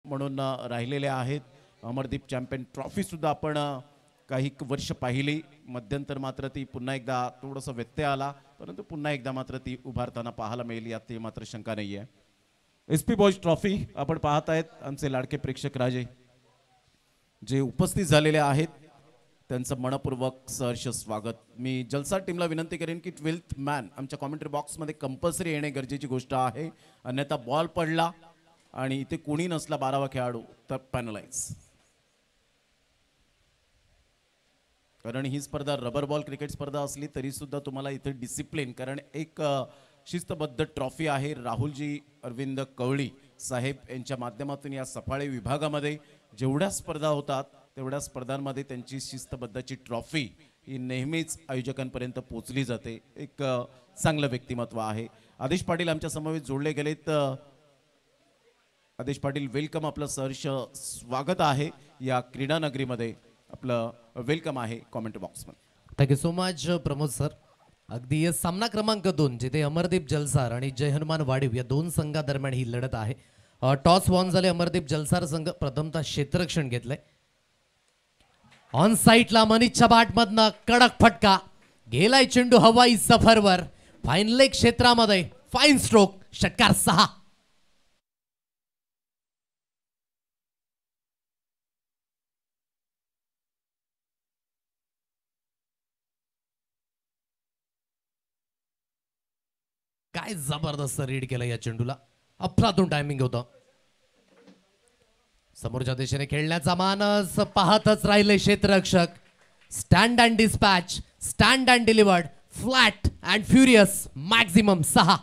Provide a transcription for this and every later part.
म्हणून राहिलेले आहेत. अमरदीप चॅम्पियन ट्रॉफी सुद्धा आपण काही वर्ष पाहिली, मध्यंतर मात्र ती पुन्हा एकदा थोडंसं व्यत्यय आला, परंतु पुन्हा एकदा मात्र ती उभारताना पाहायला मिळेल यात मात्र शंका नाही आहे. SP बॉयज ट्रॉफी आपण पाहत आहेत. आमचे लाडके प्रेक्षक राजे जे उपस्थित झालेले आहेत त्यांचं मनपूर्वक सहर्ष स्वागत. मी जलसा टीमला विनंती करेन की 12th मॅन आमच्या कॉमेंट्री बॉक्समध्ये कंपल्सरी येणे गरजेची गोष्ट आहे, अन्यथा बॉल पडला आणि इथे कोणी नसला 12वा खेळाडू तर पॅनलाइज. कारण ही स्पर्धा रबर बॉल क्रिकेट स्पर्धा असली तरी सुद्धा तुम्हाला इथे डिसिप्लिन, कारण एक शिस्तबद्ध ट्रॉफी आहे. राहुलजी अरविंद कवळी साहेब यांच्या माध्यमातून या सफाळे विभागामध्ये जेवढ्या स्पर्धा होतात तेवढ्या स्पर्धांमध्ये त्यांची शिस्तबद्धाची ट्रॉफी ही नेहमीच आयोजकांपर्यंत पोहोचली जाते. एक चांगलं व्यक्तिमत्व आहे. आदेश पाटील आमच्या समवेत जोडले गेलेत. आदेश पाटील वेलकम, आपलं सहर्ष स्वागत आहे या क्रीडा नगरीमध्ये. आपलं वेलकम आहे कॉमेंट बॉक्समध्ये. Thank you so much Pramod sir. अगदी सामना क्रमांक 2 जिथे अमरदीप जलसार आणि जय हनुमान वाडीव या दोन संघादरम्यान ही लढत आहे. टॉस वॉन झाले. अमरदीप जलसार संघ प्रथमतः क्षेत्ररक्षण घेतलंय. ऑन साईटला मनीषच्या बॅटमधनं कडक फटका गेलाय. चेंडू हवाई सफरवर फाईन लेग क्षेत्रामध्ये फाईन स्ट्रोक. षटकार 6. काय जबरदस्त रीड केलं या चेंडूला. अफलातून टायमिंग होतं. समोरच्या दिशेने खेळण्याचा मानस पाहतच राहिले क्षेत्ररक्षक. Stand and dispatch, stand and delivered, flat and furious, maximum 6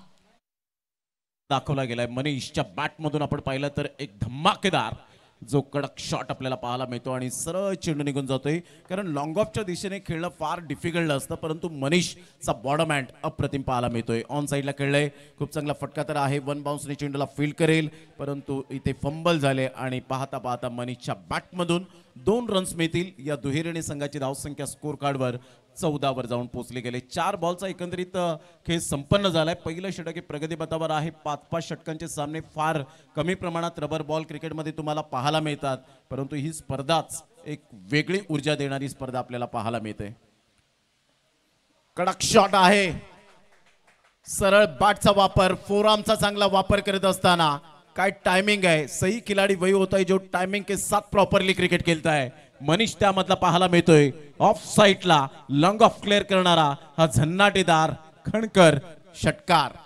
दाखवला गेलाय. मनीषच्या बॅटमधून आपण पाहिलं तर एक धमाकेदार जो कडक शॉट आपल्याला पाहायला मिळतो आणि सरळ चेंडू निघून जातोय. कारण लॉंग ऑफच्या दिशेने खेळणं फार डिफिकल्ट असतं, परंतु मनीषचा बॉडम हँड अप्रतिम पाहायला मिळतोय. ऑन साईडला खेळलंय, खूप चांगला फटका तर आहे. 1 बाउन्सने चेंडूला फील्ड करेल, परंतु इथे फंबल झाले आणि पाहता पाहता मनीषच्या बॅटमधून 2 रन्स मिळतील. या दुहेरीने संघाची धावसंख्या स्कोर कार्डवर 14 वर जाऊन पोहोचली गेले. 4 बॉलचा एकंदरीत खेळ संपन्न झालाय. पहिलं षटक हे प्रगतीपथावर आहे. 5-5 षटकांचे सामने फार कमी प्रमाणात रबर बॉल क्रिकेटमध्ये तुम्हाला पाहायला मिळतात, परंतु ही स्पर्धाच एक वेगळी ऊर्जा देणारी स्पर्धा आपल्याला पाहायला मिळते. कडक शॉट आहे. सरळ बॅटचा वापर, फोरआर्मचा चांगला वापर करत असताना काय टाइमिंग है. सही खिलाड़ी वही होता है जो टाइमिंग के साथ प्रॉपरली क्रिकेट खेलता है. मनीष त्यामधला पाहायला मिळतोय. ऑफ साइडला लॉंग ऑफ क्लिअर करणारा हा झन्नाटेदार खणकर षटकार.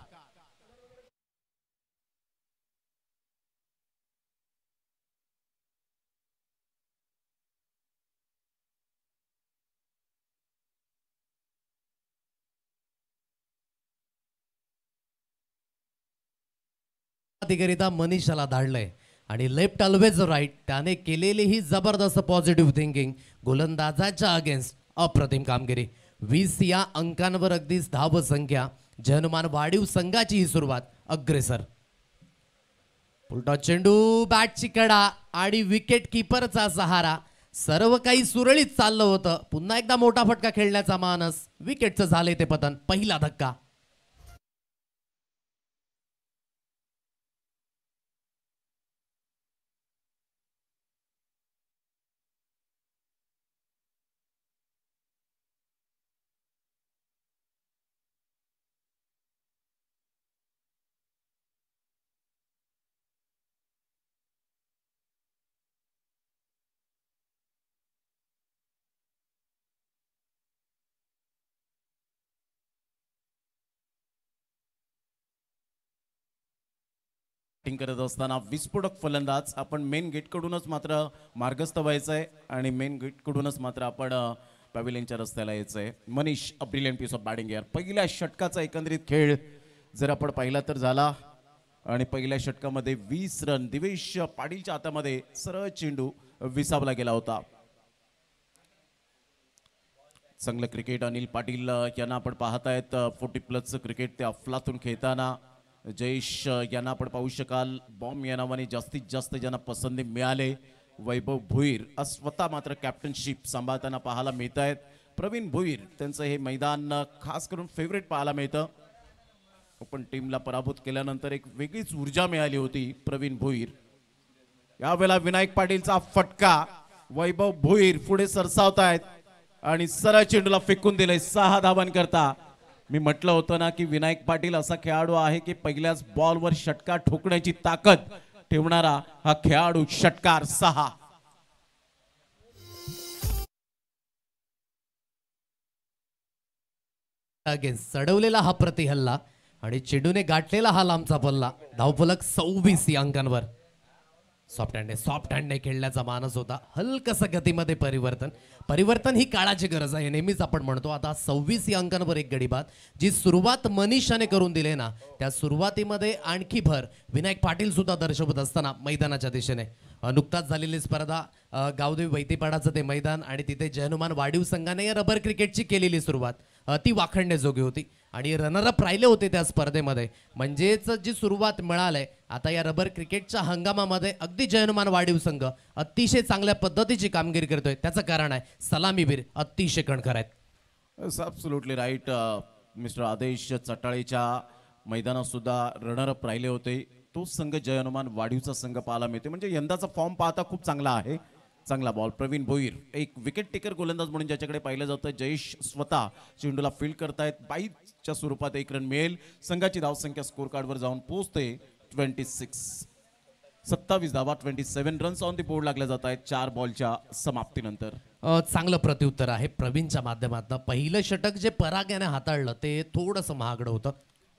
अधिकारिता मनीषाला धाडलंय आणि लेफ्ट ऑलवेज राईट त्याने केलेली ही जबरदस्त पॉझिटिव्ह थिंकिंग गोलंदाजाच्या अगेन्स्ट अप्रतिम कामगिरी. 20 या अंकांवर अगदीच धाव संख्या. जय हनुमान वाडीव संघाची ही सुरुवात अग्रेसर. उलटा चेंडू, बॅटची कडा आणि विकेट किपरचा सहारा. सर्व काही सुरळीत चाललं होतं. पुन्हा एकदा मोठा फटका खेळण्याचा मानस. विकेटचं झाले ते पतन. पहिला धक्का. करत असताना विस्फोटक फलंदाज. आपण मेन गेट कडूनच मात्र मार्गस्थ व्हायचंय आणि मेन गेट कडूनच मात्र आपण पॅव्हिलियनच्या रस्त्याला यायचंय. Manish a brilliant piece of batting यार. पहिल्या षटकाचा एकंदरीत खेळ जर आपण पाहिला तर झाला आणि पहिल्या षटकामध्ये 20 रन. दिवेश पाटीलच्या हातामध्ये सरळ चेंडू विसावला गेला होता. चांगलं क्रिकेट अनिल पाटील यांना आपण पाहतायत. 40+ क्रिकेट ते अफलातून खेळताना. जयेश यांना आपण पाहू शकाल. बॉम्ब या नावाने जास्तीत जास्त ज्यांना पसंती मिळाले. वैभव भुईर स्वतः मात्र कॅप्टनशिप सांभाळताना पाहायला मिळत आहेत. प्रवीण भुईर त्यांचं हे मैदान खास करून फेवरेट पाहायला मिळतं. पण टीमला पराभूत केल्यानंतर एक वेगळीच ऊर्जा मिळाली होती प्रवीण भुईर. यावेळेला विनायक पाटीलचा फटका, वैभव भोईर पुढे सरसावतायत आणि सरळ चेंडूला फेकून दिले 6 धावांकरता करता. मी म्हटलं होतं ना की विनायक पाटील असा खेळाडू आहे की पहिल्याच बॉलवर षटकार ठोकण्याची ताकद ठेवणारा हा खेळाडू. षटकार 6. अगेन्स्ट चढवलेला हा प्रतिहल्ला आणि चेंडूने गाठलेला हा लांबचा पल्ला. धावफलक 26 या अंकांवर. सॉफ्ट हँडने खेळण्याचा मानस होता. हलकसं गतीमध्ये परिवर्तन ही काळाची गरज आहे, नेहमीच आपण म्हणतो. आता 26 या अंकांवर एक गडी बाद. जी सुरुवात मनीषाने करून दिले ना, त्या सुरुवातीमध्ये आणखी भर विनायक पाटील सुद्धा दर्शवत असताना मैदानाच्या दिशेने. नुकताच झालेली स्पर्धा, गावदेवी वैतीपाडाचं ते मैदान आणि तिथे जयनुमान वाढीव संघाने या रबर क्रिकेटची केलेली सुरुवात ती वाखणण्याजोगी होती आणि रनरअप राहिले होते त्या स्पर्धेमध्ये. म्हणजेच जी सुरुवात मिळाली आता या रबर क्रिकेटच्या हंगामामध्ये अगदी जयनुमान वाढीव संघ अतिशय चांगल्या पद्धतीची कामगिरी करतोय. त्याचं कारण आहे सलामीवीर अतिशय कणखर आहेत. Absolutely right. मिस्टर आदेश चटाळीच्या मैदानात सुद्धा रनरअप राहिले होते. तो संघ जयनुमान वाढीवचा संघ पाहायला मिळते. म्हणजे यंदाचा फॉर्म पाहता खूप चांगला आहे. चांगला बॉल. प्रवीण भोईर एक विकेट टेकर गोलंदाज म्हणून ज्याच्याकडे पाहिलं जातं. जयेश स्वतः चेंडूला फील्ड करतायत. 22च्या स्वरूपात 1 रन मिळेल. संघाची धावसंख्या स्कोर कार्डवर जाऊन पोहोचते 26. 27 धावा, 27 रन्स ऑन दी बोर्ड लागल्या जात आहेत 4 बॉलच्या समाप्तीनंतर. चांगलं प्रत्युत्तर आहे प्रवीणच्या माध्यमातून. पहिलं षटक जे पराग याने हाताळलं ते थोडंसं महागडं होतं.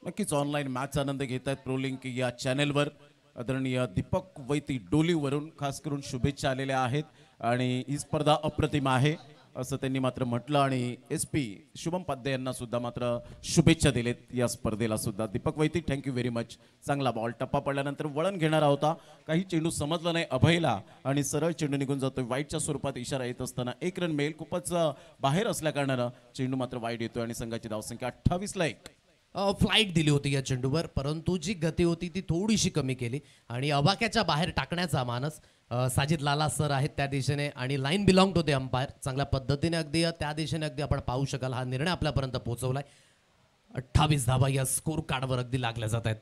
नक्कीच ऑनलाईन मॅचचा आनंद घेत आहेत प्रोलिंक या चॅनेलवर. आदरणीय दीपक वैती डोलीवरून खास करून शुभेच्छा आलेल्या आहेत आणि ही स्पर्धा अप्रतिम आहे असं त्यांनी मात्र म्हटलं. आणि SP शुभम पाध्ये यांना सुद्धा मात्र शुभेच्छा दिलेत या स्पर्धेला सुद्धा. दीपक वैती थँक्यू व्हेरी मच. चांगला बॉल. टप्पा पडल्यानंतर वळण घेणारा होता. काही चेंडू समजला नाही अभयला आणि सरळ चेंडू निघून जातोय. वाईटच्या स्वरूपात इशारा येत असताना 1 रन मिळेल. खूपच बाहेर असल्या कारणानं चेंडू मात्र वाईट येतोय आणि संघाची धावसंख्या 28ला 1. फ्लाईट दिली होती या चेंडूवर, परंतु जी गती होती ती थोडीशी कमी केली आणि अबाक्याच्या बाहेर टाकण्याचा मानस साजिद लाला सर आहेत त्या दिशेने आणि line belong to the umpire. चांगल्या पद्धतीने अगदी त्या दिशेने अगदी आपण पाहू शकाल हा निर्णय आपल्यापर्यंत पोहोचवलाय. 28 धावा या स्कोर कार्डवर अगदी लागल्या जात आहेत.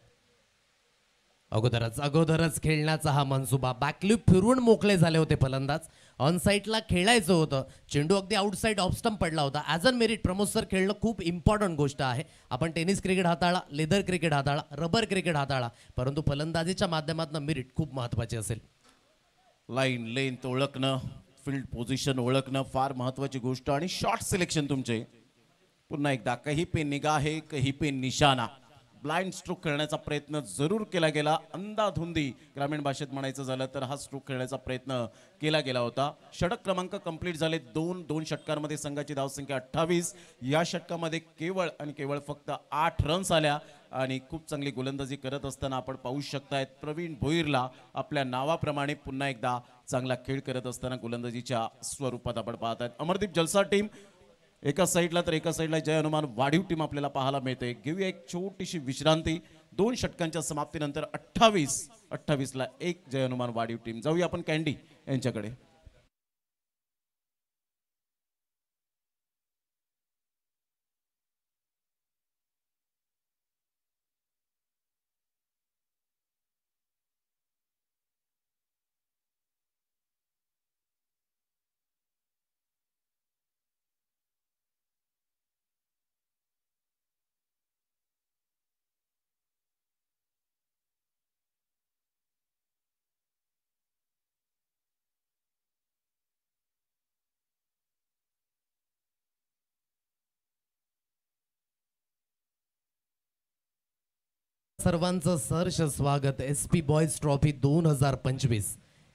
अगोदरच खेळण्याचा हा मनसुबा. बॅकलिप फिरून मोकळे झाले होते फलंदाज. ऑन साईडला खेळायचं होतं. चेंडू अगदी आउटसाईड ऑफ स्टंप पडला होता. As on merit Pramod sir खेळणं खूप इम्पॉर्टंट गोष्ट आहे. आपण टेनिस क्रिकेट हाताळा, लेदर क्रिकेट हाताळा, रबर क्रिकेट हाताळा, परंतु फलंदाजीच्या माध्यमातून मेरिट खूप महत्त्वाची असेल. लाईन लेंथ ओळखणं, फील्ड पोझिशन ओळखणं फार महत्त्वाची गोष्ट आणि शॉट सिलेक्शन तुमचे. पुन्हा एकदा कहीं पे निगाहे कहीं पे निशाणा. ब्लाइंड स्ट्रोक खेळण्याचा प्रयत्न जरूर केला गेला. अंधाधुंदी ग्रामीण भाषेत म्हणायचं झालं तर हा स्ट्रोक खेळण्याचा प्रयत्न केला गेला होता. षटक क्रमांक कंप्लीट झाले. 2 षटकांमध्ये संघाची धावसंख्या 28. या षटकामध्ये केवळ आणि केवळ फक्त 8 रन्स आल्या आणि खूप चांगली गोलंदाजी करत असताना आपण पाहू शकतायत प्रवीण भोईरला आपल्या नावाप्रमाणे पुन्हा एकदा चांगला खेळ करत असताना गोलंदाजीच्या स्वरूपात आपण पाहत आहेत. अमरदीप जलसा टीम एका साईडला तर एका साईडला जय हनुमान वाढीव टीम आपल्याला पाहायला मिळते. घेऊया एक छोटीशी विश्रांती. 2 षटकांच्या समाप्तीनंतर 28ला 1 जय हनुमान वाढीव टीम. जाऊया आपण कॅन्डी यांच्याकडे. सर्वांचं सहर्ष स्वागत. SP बॉयज ट्रॉफी 2025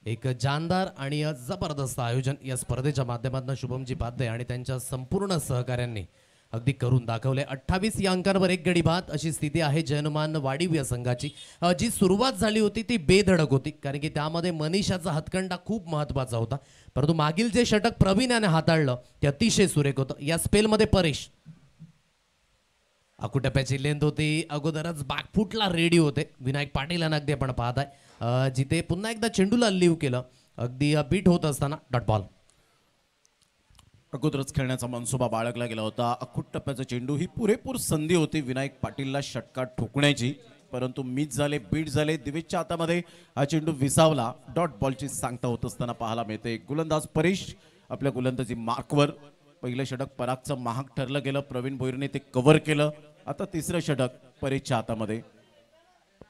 एक जानदार आणि जबरदस्त आयोजन या स्पर्धेच्या माध्यमातून शुभमजी पाध्ये आणि त्यांच्या संपूर्ण सहकाऱ्यांनी अगदी करून दाखवले. 28 या अंकांवर 1 गडी बाद अशी स्थिती आहे जयनुमान वाढीव या संघाची. जी सुरुवात झाली होती ती बेधडक होती कारण की त्यामध्ये मनीषाचा हातखंडा खूप महत्त्वाचा होता, परंतु मागील जे षटक प्रवीण याने हाताळलं ते अतिशय सुरेख होतं. या स्पेलमध्ये परेश अकुटप्याची लेंथ होती. अगोदरच बॅकफुटला रेडी होते विनायक पाटील यांना अगदी आपण पाहत आहे. जिथे पुन्हा एकदा चेंडूला लीव केलं अगदी बीट होत असताना डॉट बॉल. अगोदरच खेळण्याचा मनसुबा बाळगला गेला होता. अखूट टप्प्याचा चेंडू ही पुरेपूर संधी होती विनायक पाटीलला षटकार ठोकण्याची, परंतु मिस झाले, बीट झाले. दिवेशच्या हातामध्ये हा चेंडू विसावला. डॉट बॉलची सांगता होत असताना पाहायला मिळते. गोलंदाज परेश आपल्या गोलंदाजी मार्कवर. पहिलं षटक परागचं महाग ठरलं गेलं. प्रवीण भोईरने ते कव्हर केलं. आता तिसरं षटक परेशच्या हातामध्ये.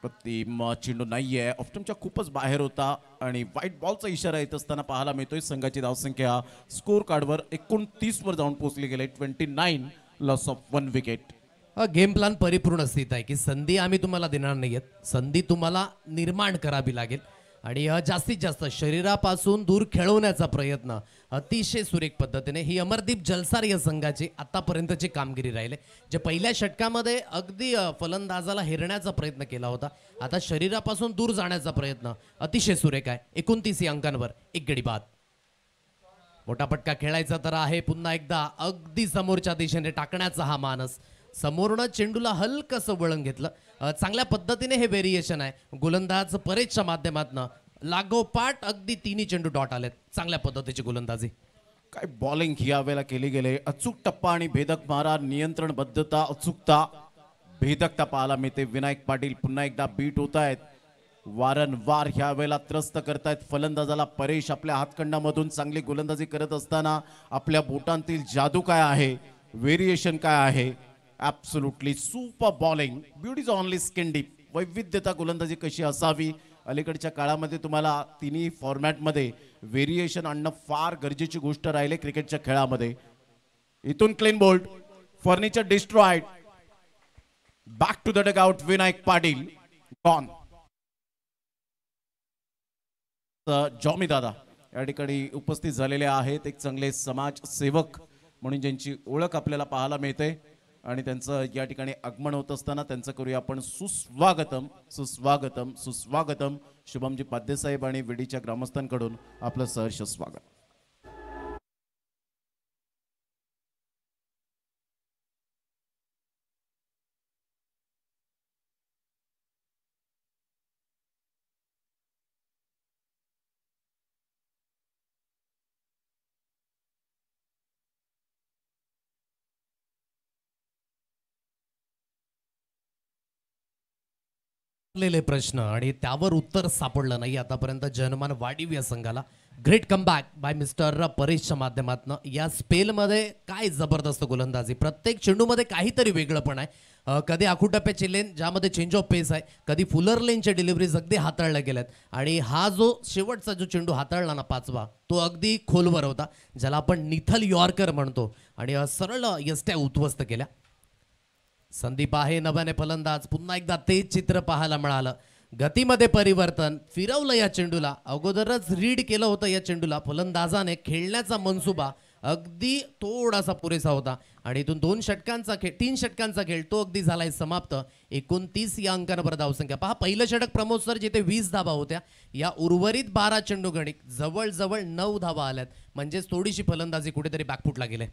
प्रतिम चेंडू नाहीये, ऑप्शनच्या खूपच बाहेर होता आणि व्हाईट बॉलचा इशारा येत असताना पाहायला मिळतोय. संघाची धावसंख्या स्कोर कार्डवर 29 वर जाऊन पोहोचली गेले. 29, loss of 1 wicket. Game plan परिपूर्ण स्थित आहे की संधी आम्ही तुम्हाला देणार नाहीयेत, संधी तुम्हाला निर्माण करावी लागेल आणि जास्तीत जास्त शरीरापासून दूर खेळवण्याचा प्रयत्न अतिशय सुरेख पद्धतीने ही अमरदीप जलसार या संघाची आतापर्यंतची कामगिरी राहिले. जे पहिल्या षटकामध्ये अगदी फलंदाजाला हेरण्याचा प्रयत्न केला होता, आता शरीरापासून दूर जाण्याचा प्रयत्न अतिशय सुरेख आहे. 29 अंकांवर 1 गडी बाद. मोठा पटका खेळायचा तर आहे पुन्हा एकदा. अगदी समोरच्या दिशेने टाकण्याचा हा मानस. समोरनं चेंडूला हलकसं वळण घेतलं. चांगल्या पद्धतीने हे व्हेरिएशन आहे. गोलंदाज परेशच्या माध्यमातून लागोपाठ अगदी तिन्ही चेंडू डॉट आलेत. चांगल्या पद्धतीची गोलंदाजी. काय बॉलिंग यावेळेला केली गेले. अचूक टप्पा आणि भेदक मारा, नियंत्रणबद्धता, अचूकता, भेदकता पाहायला मिळते. विनायक पाटील पुन्हा एकदा बीट होत आहेत. वारंवार ह्या वेळेला त्रस्त करतायत फलंदाजाला. परेश आपल्या हातखंडामधून चांगली गोलंदाजी करत असताना आपल्या बोटांतील जादू काय आहे, व्हेरिएशन काय आहे. Absolutely super bowling, beauties only skin deep. वैविध्यता गोलंदाजी कशी असावी. अलीकडच्या काळामध्ये तुम्हाला तिन्ही फॉर्मॅटमध्ये व्हेरिएशन आणणं फार गरजेची गोष्ट राहिली क्रिकेटच्या खेळामध्ये. इथून clean bowled, furniture destroyed. Back to the dugout. Vinayak Patil gone. Jomi दादा या ठिकाणी उपस्थित झालेले आहेत. एक चांगले समाजसेवक म्हणून ज्यांची ओळख आपल्याला पाहायला मिळते आणि त्यांचं या ठिकाणी आगमन होत असताना त्यांचं करूया आपण सुस्वागतम सुस्वागतम सुस्वागतम. शुभमजी पाध्यसाहेब आणि विडीच्या ग्रामस्थांकडून आपलं सहर्ष स्वागत. लेले प्रश्न आणि त्यावर उत्तर सापडलं नाही आतापर्यंत जनमान वाढीव या संघाला. ग्रेट कमबॅक बाय मिस्टर परेशच्या माध्यमातून. या स्पेलमध्ये काय जबरदस्त गोलंदाजी. प्रत्येक चेंडूमध्ये काहीतरी वेगळं पण आहे. कधी आखुटप्प्याची लेन ज्यामध्ये चेंज ऑफ पेस आहे, कधी फुलर लेनच्या डिलिव्हरीज अगदी हाताळल्या गेल्यात आणि हा जो शेवटचा जो चेंडू हाताळला ना 5वा, तो अगदी खोलवर होता, ज्याला आपण निथल यॉर्कर म्हणतो आणि सरळ यष्ट्या उद्ध्वस्त केल्या. संदीप आहे नव्याने फलंदाज. पुन्हा एकदा तेच चित्र पाहायला मिळालं. गतीमध्ये परिवर्तन, फिरवलं या चेंडूला. अगोदरच रीड केलं होतं या चेंडूला. फलंदाजाने खेळण्याचा मनसुबा अगदी थोडासा पुरेसा होता आणि इथून 2 षटकांचा खेळ, 3 षटकांचा खेळ तो अगदी झालाय समाप्त. 29 या अंकांवर धावसंख्या. पहा, पहिलं षटक प्रमोद सर जिथे 20 धावा होत्या, या उर्वरित 12 चेंडू गणिक जवळजवळ 9 धावा आल्यात. म्हणजेच थोडीशी फलंदाजी कुठेतरी बॅकफुटला गेले.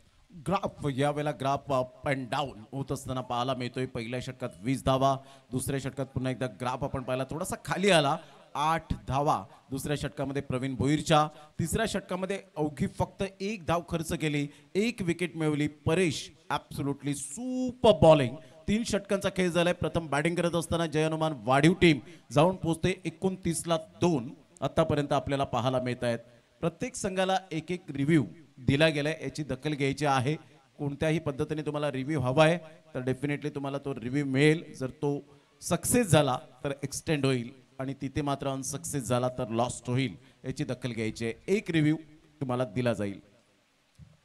ग्राफ यावेळेला ग्राफ अप अँड डाऊन होत असताना पाहायला मिळतोय. पहिल्या षटकात 20 धावा, दुसऱ्या षटकात पुन्हा एकदा ग्राफ आपण पाहिला थोडासा खाली आला. 8 धावा दुसऱ्या षटकामध्ये प्रवीण भोईरच्या. तिसऱ्या षटकामध्ये अवघी फक्त 1 धाव खर्च केली, 1 विकेट मिळवली. Paresh absolutely super bowling. 3 षटकांचा खेळ झालाय. प्रथम बॅटिंग करत असताना जय हनुमान वाढीव टीम जाऊन पोहोचते 29ला 2 आतापर्यंत आपल्याला पाहायला मिळत आहेत. प्रत्येक संघाला एक रिव्ह्यू दिला गेलाय, याची दखल घ्यायची आहे. कोणत्याही पद्धतीने तुम्हाला रिव्ह्यू हवा आहे तर डेफिनेटली तुम्हाला तो रिव्ह्यू मिळेल. जर तो सक्सेस झाला तर एक्सटेंड होईल आणि तिथे मात्र अनसक्सेस झाला तर लॉस्ट होईल, याची दखल घ्यायची आहे. एक रिव्ह्यू तुम्हाला दिला जाईल.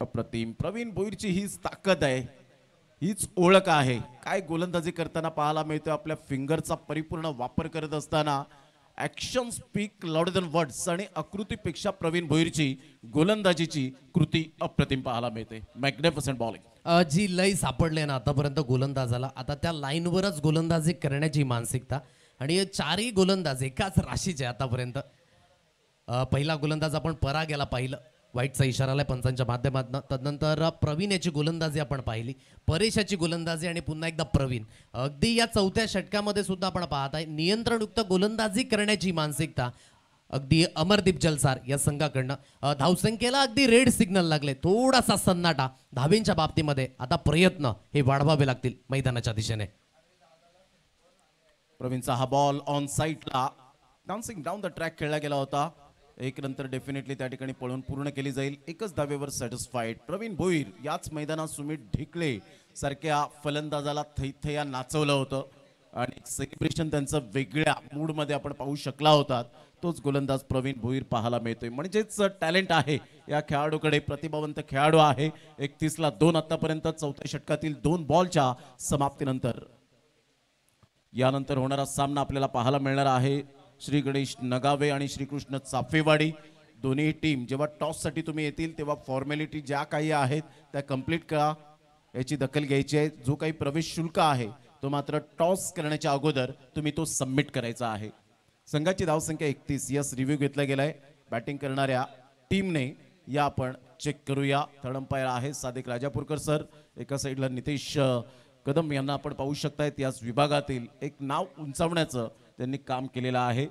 अप्रतिम. प्रवीण भोईरची हीच ताकद आहे, हीच ओळख आहे. काय गोलंदाजी करताना पाहायला मिळतं. आपल्या फिंगरचा परिपूर्ण वापर करत असताना action speak louder than words आणि आकृतीपेक्षा प्रवीण भोईरची गोलंदाजीची कृती अप्रतिम पाहायला मिळते. Magnificent bowling. जी लय सापडले ना आतापर्यंत गोलंदाजाला, आता त्या लाईनवरच गोलंदाजी करण्याची मानसिकता आणि 4ही गोलंदाज एकाच राशीचे आतापर्यंत. पहिला गोलंदाज आपण पराग याला पाहिलं, वाईटचा इशारा आलाय पंचांच्या माध्यमातून. तदनंतर प्रवीण याची गोलंदाजी आपण पाहिली, परेश याची गोलंदाजी आणि पुन्हा एकदा प्रवीण. अगदी या 4थ्या षटकामध्ये सुद्धा आपण पाहत आहे नियंत्रणयुक्त गोलंदाजी करण्याची मानसिकता अगदी अमरदीप जलसार या संघाकडनं. धावसंख्येला अगदी रेड सिग्नल लागले, थोडासा सन्नाटा धावींच्या बाबतीमध्ये. आता प्रयत्न हे वाढवावे लागतील मैदानाच्या दिशेने. प्रवीणचा हा बॉल ऑन साईडला डान्सिंग डाऊन द ट्रॅक खेळला गेला होता. एक नंतर डेफिनेटली त्या ठिकाणी पळून पूर्ण केली जाईल. एकच धावेवर सॅटिस्फाईड. प्रवीण भोईर याच मैदानात सुमित ढिकळे सारख्या फलंदाजाला थैथया नाचवलं होतं आणि सेलिब्रेशन त्यांचं वेगळ्या मूडमध्ये आपण पाहू शकला होता. तोच गोलंदाज प्रवीण भोईर पाहायला मिळतोय. म्हणजेच टॅलेंट आहे या खेळाडूकडे, प्रतिभावंत खेळाडू आहे. 31ला 2 आतापर्यंत चौथ्या षटकातील 2 बॉलच्या समाप्तीनंतर. यानंतर होणारा सामना आपल्याला पाहायला मिळणार आहे श्री गणेश नगावे आणि श्रीकृष्ण चाफेवाडी. दोन्ही टीम जेव्हा टॉससाठी तुम्ही येतील तेव्हा फॉर्मॅलिटी ज्या काही आहेत त्या कंप्लीट करा, याची दखल घ्यायची आहे. जो काही प्रवेश शुल्क आहे तो मात्र टॉस करण्याच्या अगोदर तुम्ही तो सबमिट करायचा आहे. संघाची धावसंख्या 31. यस, रिव्ह्यू घेतला गेलाय बॅटिंग करणाऱ्या टीमने. या आपण चेक करूया. थर्ड अंपायर आहे सादिक राजापूरकर सर. एका साईडला नितेश कदम यांना आपण पाहू शकतायत. याच विभागातील एक नाव उंचावण्याचं त्यांनी काम केलेलं आहे.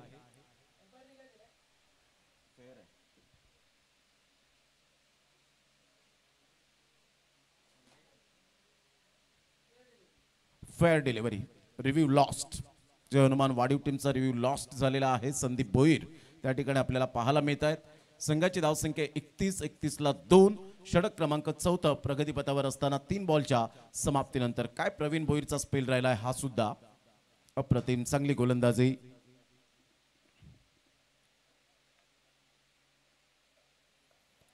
Fair delivery. Review lost. Jay Hanuman Wadiv टीमचा रिव्ह्यू लॉस्ट झालेला आहे. संदीप भोईर त्या ठिकाणी आपल्याला पाहायला मिळत आहेत. संघाची धावसंख्या 31. 31ला 2. षटक क्रमांक 4 प्रगतीपथावर असताना 3 बॉलच्या समाप्तीनंतर. काय प्रवीण भोईरचा स्पेल राहिलाय हा सुद्धा अप्रतिम. चांगली गोलंदाजी.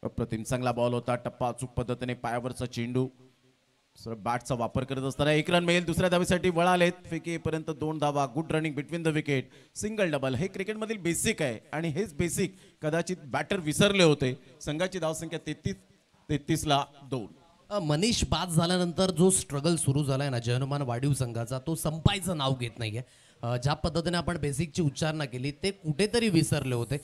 अप्रतिम चांगला बॉल होता. टप्पा अचूक पद्धतीने पायावरचा चेंडू. सर बॅटचा वापर करत असताना 1 रन मिळेल. दुसऱ्या धावेसाठी वळालेत. फेकीपर्यंत 2 धावा. Good running between the wicket. Single double हे क्रिकेटमधील बेसिक आहे आणि हेच बेसिक कदाचित बॅटर विसरले होते. संघाची धावसंख्या 33ला 2. मनीष बाद झाल्यानंतर जो स्ट्रगल सुरू झालाय ना जय हनुमान वाडीव संघाचा, तो संपायचं नाव घेत नाहीये. ज्या पद्धतीने आपण बेसिकची उच्चारणा केली ते कुठेतरी विसरले होते.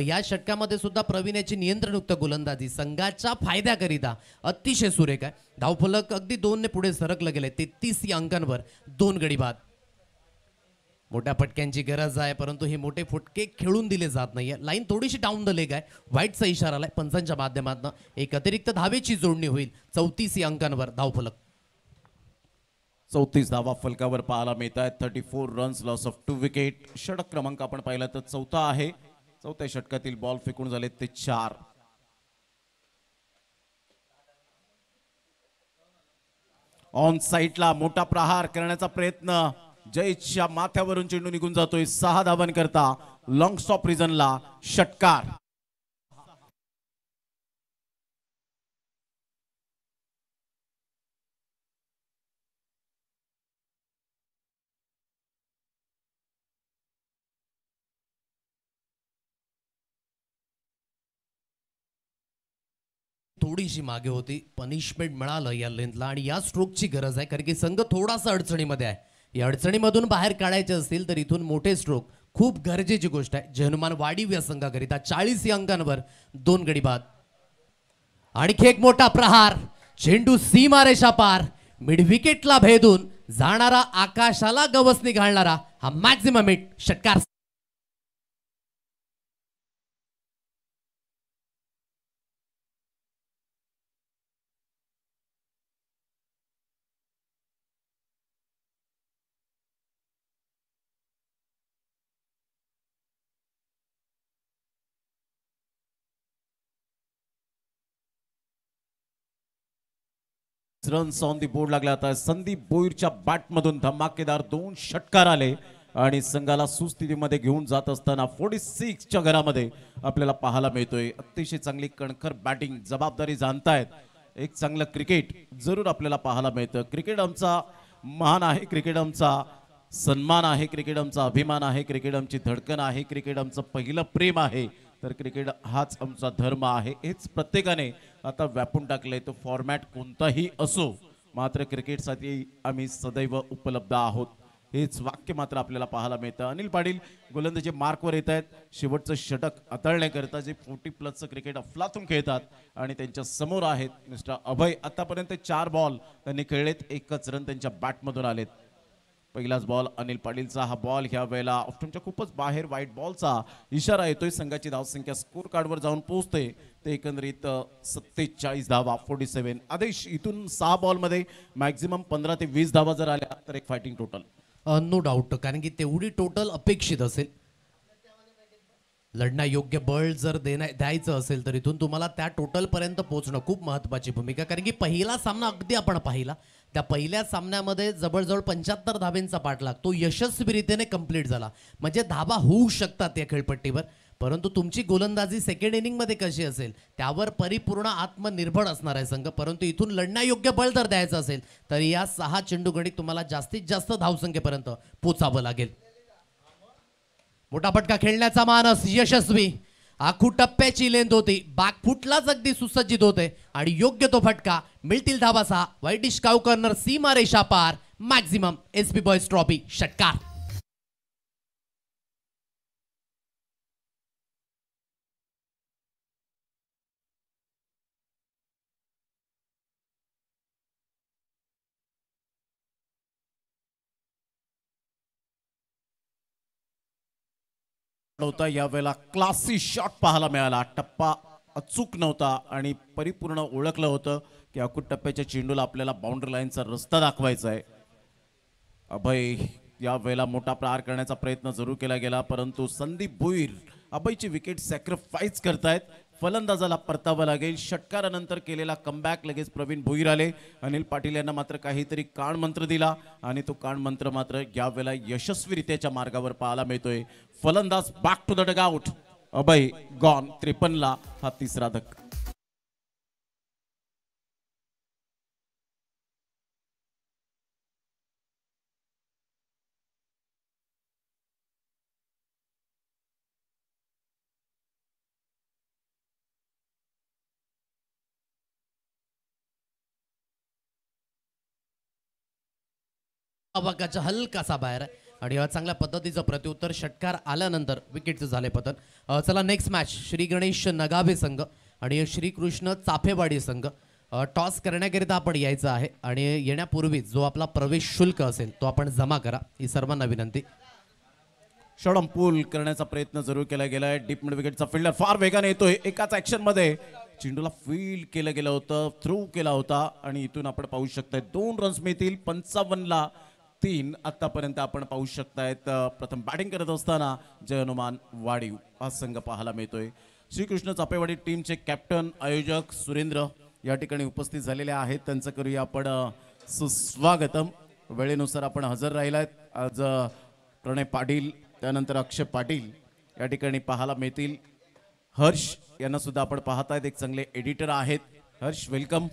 या षटकामध्ये सुद्धा प्रवीण याची नियंत्रणयुक्त गोलंदाजी संघाच्या फायद्याकरिता अतिशय सुरेख आहे. धावफलक अगदी 2 ने पुढे सरकलं गेले. 33 या अंकांवर 2 गडी बाद. मोठ्या फटक्यांची गरज आहे परंतु हे मोठे फटके खेळून दिले जात नाहीये. लाईन थोडीशी डाऊन द लेग आहे. व्हाईटचा इशारा आलाय पंचांच्या माध्यमातून. एक अतिरिक्त धावेची जोडणी होईल. 34 या अंकांवर धावफलक. 34 धावा फलकावर पाहायला मिळत आहेत. 34 रन्स, लॉस ऑफ 2 विकेट. षटक क्रमांक आपण पाहिला तर 4था आहे. 4थ्या षटकातील बॉल फेकून झाले ते 4. ऑन साईडला मोठा प्रहार करण्याचा प्रयत्न. जयच्या माथ्यावरून चेंडू निघून जातोय. 6 धावांकरता लॉंग स्टॉप रिजनला षटकार. थोडीशी मागे होती. पनिशमेंट मिळालं या लेंथला आणि या स्ट्रोकची गरज आहे कारण की संघ थोडासा अडचणीमध्ये आहे. या अडचणीमधून बाहेर काढायचे असतील तर इथून मोठे स्ट्रोक खूप गरजेची गोष्ट आहे. जय हनुमान वाडीव या संघाकरिता 40 या अंकांवर 2 गडी बाद. आणखी एक मोठा प्रहार. चेंडू सीमारेषा पार मिड विकेटला भेदून जाणारा, आकाशाला गवसणी घालणारा हा मॅक्झिमम हिट षटकार. रन्स ऑन दी बोर्ड लागला. आता संदीप भोईरच्या बॅटमधून धमाकेदार 2 षटकार आले आणि संघाला सुस्थितीमध्ये घेऊन जात असताना 46च्या घरामध्ये आपल्याला पाहायला मिळतोय. अतिशय चांगली कणखर बॅटिंग, जबाबदारी जाणतायत. एक चांगलं क्रिकेट जरूर आपल्याला पाहायला मिळतं. क्रिकेट आमचा मान आहे, क्रिकेट आमचा सन्मान आहे, क्रिकेट आमचा अभिमान आहे, क्रिकेट आमची धडकन आहे, क्रिकेट आमचं पहिलं प्रेम आहे, तर क्रिकेट हाच आमचा धर्म आहे. हेच प्रत्येकाने आता व्यापून टाकलंय. तो फॉर्मॅट कोणताही असो, मात्र क्रिकेटसाठी आम्ही सदैव उपलब्ध आहोत. हेच वाक्य मात्र आपल्याला पाहायला मिळतं. अनिल पाटील गोलंदाजी मार्कवर येत आहेत. शेवटचं षटक हाताळण्याकरता जे 40+ क्रिकेट अफलातून खेळतात आणि त्यांच्या समोर आहेत मिस्टर अभय. आतापर्यंत 4 बॉल त्यांनी खेळलेत, 1च रन त्यांच्या बॅटमधून आलेत. पहिलाच बॉल अनिल पाटीलचा. हा बॉल ह्या वेळेला ऑप्शनच्या खूपच बाहेर, वाईट बॉलचा इशारा येतोय. संघाची धावसंख्या स्कोर कार्डवर जाऊन पोहोचते ते एकंदरीत 47 धावा, 47. आदेश, इथून 6 बॉलमध्ये मॅक्झिमम 15 ते 20 धावा जर आल्या तर एक फायटिंग टोटल. नो डाऊट, कारण की तेवढी टोटल अपेक्षित असेल. लढण्यायोग्य बळ जर द्यायचं असेल तर इथून तुम्हाला त्या टोटल पर्यंत पोहोचणं खूप महत्वाची भूमिका. कारण की पहिला सामना अगदी आपण पाहिला, त्या पहिल्या सामन्यामध्ये जवळजवळ 75 धाब्यांचा पाठलाग तो यशस्वीरित्याने कंप्लीट झाला. म्हणजे धाबा होऊ शकतात या खेळपट्टीवर, परंतु तुमची गोलंदाजी सेकंड इनिंगमध्ये कशी असेल त्यावर परिपूर्ण आत्मनिर्भर असणार आहे संघ. परंतु इथून लढण्यायोग्य बळ जर द्यायचं असेल तर या 6 चेंडू गणित तुम्हाला जास्तीत जास्त धावसंख्येपर्यंत पोचावं लागेल. मोठा फटका खेळण्याचा मानस यशस्वी. आखू टप्प्याची लेंथ होती, बॅकफुटलाच अगदी सुसज्जित होते आणि योग्य तो फटका. मिळतील धाबा 6. वाईटिश काऊ कॉर्नर, सीमा रेषा पार. मॅक्झिमम एसपी बॉयज ट्रॉफी षटकार. नव्हता यावेळेला क्लासी शॉट पाहायला मिळाला. टप्पा अचूक नव्हता आणि परिपूर्ण ओळखलं होतं की अकूट टप्प्याच्या चेंडूला आपल्याला बाउंड्री लाईनचा रस्ता दाखवायचा आहे. अभय या वेळेला मोठा प्रहार करण्याचा प्रयत्न जरूर केला गेला, परंतु संदीप भुईर अभयची विकेट सॅक्रिफाईस करतायत. फलंदाजाला परतावं लागेल. षटकारानंतर केलेला कमबॅक लगेच प्रवीण भुईर आले. अनिल पाटील यांना मात्र काहीतरी कान मंत्र दिला आणि तो कान मंत्र मात्र यावेळेला यशस्वीरित्याच्या मार्गावर पाहायला मिळतोय. फलंदाज back to the dugout. Abhay gone. 53 ला हा तिसरा धक्का. अवाकाच्या हलकासा बाहेर आहे आणि चांगल्या पद्धतीचं प्रत्युत्तर षटकार आल्यानंतर विकेटचं झाले पतन. चला नेक्स्ट मॅच श्री गणेश नगावे संघ आणि श्रीकृष्ण चाफेवाडी संघ. टॉस करण्याकरिता आपण यायचं आहे आणि येण्यापूर्वी जो आपला प्रवेश शुल्क असेल तो आपण जमा करा, ही सर्वांना विनंती. षडम पूल करण्याचा प्रयत्न जरूर केला गेलाय. डीप मिड विकेटचा फिल्डर फार वेगाने येतोय. एकाच ऍक्शन मध्ये चेंडूला फील्ड केलं गेलं होतं, थ्रू केला होता आणि इथून आपण पाहू शकताय 2 रन्स मिळतील. 55 ला 3 आतापर्यंत आपण पाहू शकतायत. प्रथम बॅटिंग करत असताना जय हनुमान वाडीव हा संघ पाहायला मिळतोय. श्रीकृष्ण चापेवाडी टीमचे कॅप्टन आयोजक सुरेंद्र या ठिकाणी उपस्थित झालेले आहेत. त्यांचं करूया आपण सुस्वागतम. वेळेनुसार आपण हजर राहिलात. आज प्रणय पाटील, त्यानंतर अक्षय पाटील या ठिकाणी पाहायला मिळतील. हर्ष यांना सुद्धा आपण पाहतायत, एक चांगले एडिटर आहेत. हर्ष वेलकम.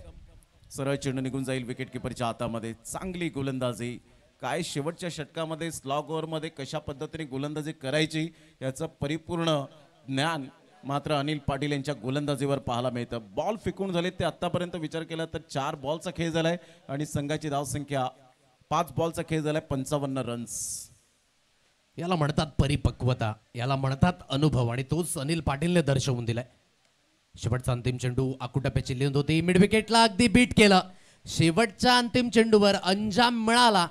सरळ चेंडू निघून जाईल विकेट किपरच्या हातामध्ये. चांगली गोलंदाजी. काय शेवटच्या षटकामध्ये स्लॉग ओव्हरमध्ये कशा पद्धतीने गोलंदाजी करायची याचं परिपूर्ण ज्ञान मात्र अनिल पाटील यांच्या गोलंदाजीवर पाहायला मिळतं. बॉल फेकून झाले ते आतापर्यंत विचार केला तर 4 बॉलचा खेळ झालाय आणि संघाची धावसंख्या 5 बॉलचा खेळ झालाय 55 रन्स. याला म्हणतात परिपक्वता, याला म्हणतात अनुभव आणि तोच अनिल पाटीलने दर्शवून दिलाय. शेवटचा अंतिम चेंडू आकुटप्याची लेंथ होती. मिड विकेटला अगदी बीट केलं. शेवटच्या अंतिम चेंडूवर अंजाम मिळाला.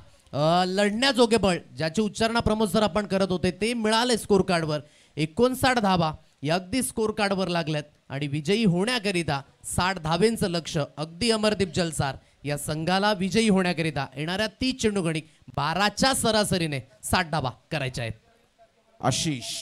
लढण्याजोगे बळ ज्याची उच्चारणा प्रमोद सर आपण करत होते ते मिळाले स्कोर कार्डवर. 59 धाबा या अगदी स्कोर कार्डवर लागल्यात आणि विजयी होण्याकरिता 60 धावेंचं लक्ष अगदी अमरदीप जलसार या संघाला विजयी होण्याकरिता येणाऱ्या 30 चेंडू गणित 12च्या सरासरीने 60 धाबा करायच्या आहेत. आशिष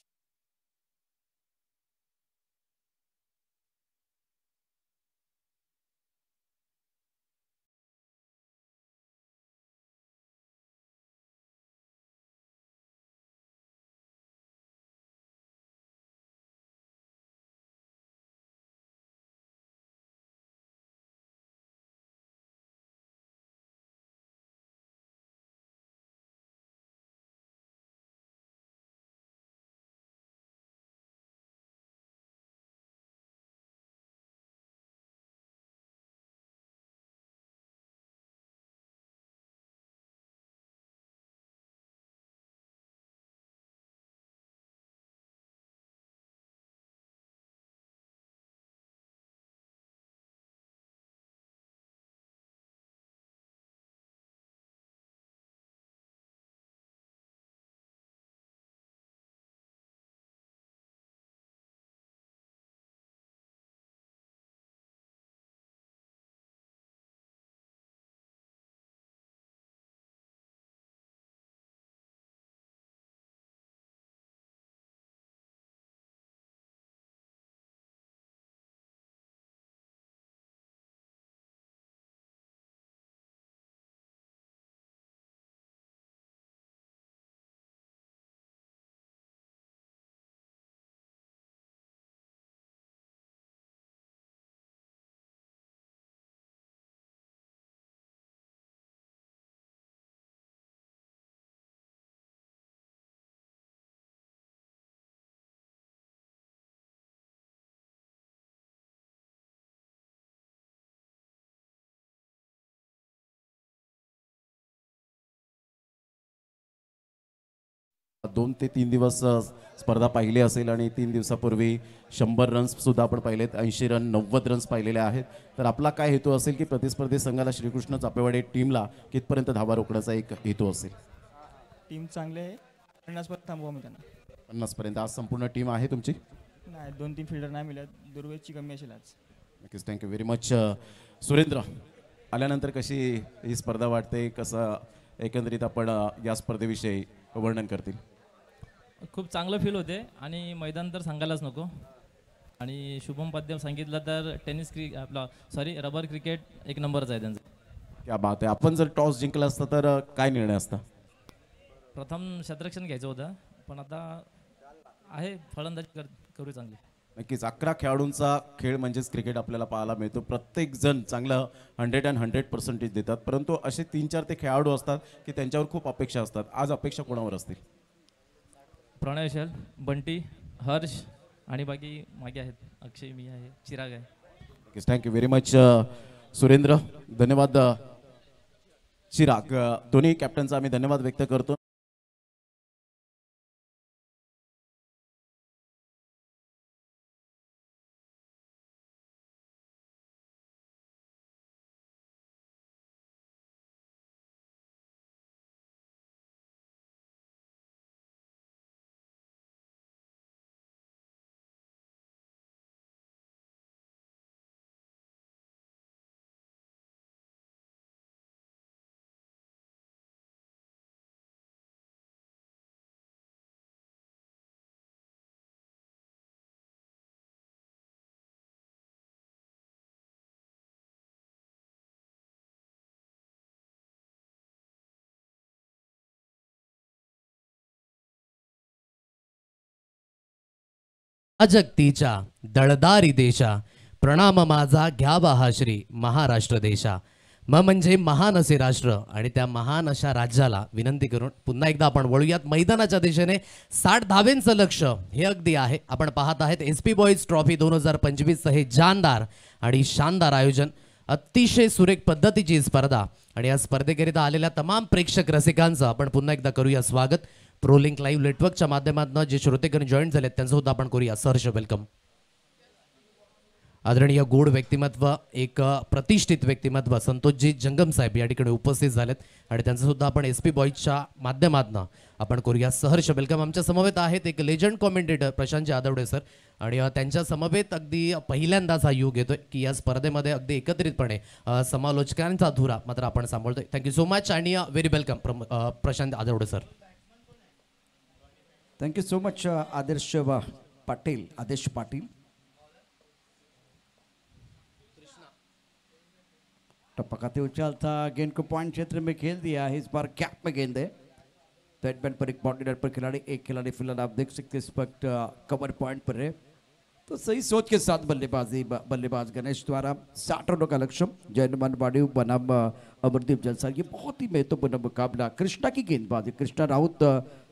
2 ते 3 दिवस स्पर्धा पाहिली असेल आणि 3 दिवसापूर्वी 100 रन्स सुद्धा आपण पाहिलेत, 80 रन 90 रन्स पाहिलेले आहेत. तर आपला काय हेतू असेल की प्रतिस्पर्धी संघाला श्रीकृष्ण चापेवाडी टीमला कितपर्यंत धावा रोखण्याचा एक हेतू असेल? टीम चांगले आहे 50 पर्यंत थांबवा मी त्यांना. 50 पर्यंत आज संपूर्ण टीम आहे तुमची? नाही 2-3 फिल्डर नाही मिळत, दुर्वेदची कमी असेल आज. नक्कीच, थँक्यू व्हेरी मच. सुरेंद्र, आल्यानंतर कशी ही स्पर्धा वाटते, कसं एकंदरीत आपण या स्पर्धेविषयी वर्णन करतील? खूप चांगलं फील होते आणि मैदान तर सांगायलाच नको. आणि शुभम पाद्य सांगितलं तर रबर क्रिकेट एक नंबरच आहे त्यांचं. क्या बात आहे. आपण जर टॉस जिंकला असता तर काय निर्णय असता? प्रथम क्षेत्ररक्षण घ्यायचं होतं, पण आता आहे फलंदाजी करू चांगली. नक्कीच 11 खेळाडूंचा खेळ म्हणजेच क्रिकेट आपल्याला पाहायला मिळतो. प्रत्येक जण चांगलं 100% देतात, परंतु असे 3-4 ते खेळाडू असतात की त्यांच्यावर खूप अपेक्षा असतात. आज अपेक्षा कोणावर असतील? प्रणय शल, बंटी, हर्ष आणि बाकी मागे आहेत, अक्षय, मी आहे, चिराग आहे. नक्कीच, थँक्यू व्हेरी मच सुरेंद्र. धन्यवाद चिराग. दोन्ही कॅप्टनचा आम्ही धन्यवाद व्यक्त करतो. अजगतीच्या दळदारी देशा, प्रणाम माझा घ्यावा हा श्री महाराष्ट्र देशा. म्हणजे महान असे राष्ट्र आणि त्या महान अशा राज्याला विनंती करून पुन्हा एकदा आपण वळूयात मैदानाच्या दिशेने. 60 धावेंचं लक्ष हे अगदी आहे. आपण पाहत आहेत SP बॉईज ट्रॉफी 2025 हे जानदार आणि शानदार आयोजन, अतिशय सुरेख पद्धतीची स्पर्धा आणि या स्पर्धेकरिता आलेल्या तमाम प्रेक्षक रसिकांचं आपण पुन्हा एकदा करूया स्वागत. प्रोलिंक लाईव्ह नेटवर्कच्या माध्यमातून जे श्रोतेगण जॉईन झालेत त्यांचं सुद्धा आपण करूया सहर्ष वेलकम. आदरणीय गोड व्यक्तिमत्व, एक प्रतिष्ठित व्यक्तिमत्व संतोषजी जंगम साहेब या ठिकाणी उपस्थित झालेत आणि त्यांचं सुद्धा आपण SP बॉईजच्या माध्यमातून आपण करूया सहर्ष वेलकम. आमच्या समवेत आहेत एक लेजंड कॉमेंटेटर प्रशांत जाधवडे सर आणि त्यांच्या समवेत अगदी पहिल्यांदाच हा योग येतोय की या स्पर्धेमध्ये अगदी एकत्रितपणे समालोचकांचा धुरा मात्र आपण सांभाळतोय. थँक्यू सो मच आणि व्हेरी वेलकम प्रशांत जाधवडे sir. Thank you so much Adarsh Patil. टपकाते उछालता गेंद को पॉइंट क्षेत्र में खेल दिया है. इस बार कैप में गेंद है. बैटमैन पर एक बाउंड्री पर खिलाड़ी, एक खिलाड़ी फिलहाल आप देख सकते हैं इस वक्त कवर पॉइंट पर है. तो सही सोच के साथ बल्लेबाज गणेश द्वारा 60 रनों का लक्ष्य. जयनुमान बाड़ीव बनाम अमरदीप जलसा, ये बहुत ही महत्वपूर्ण मुकाबला. कृष्णा की गेंदबाजी, कृष्णा राउत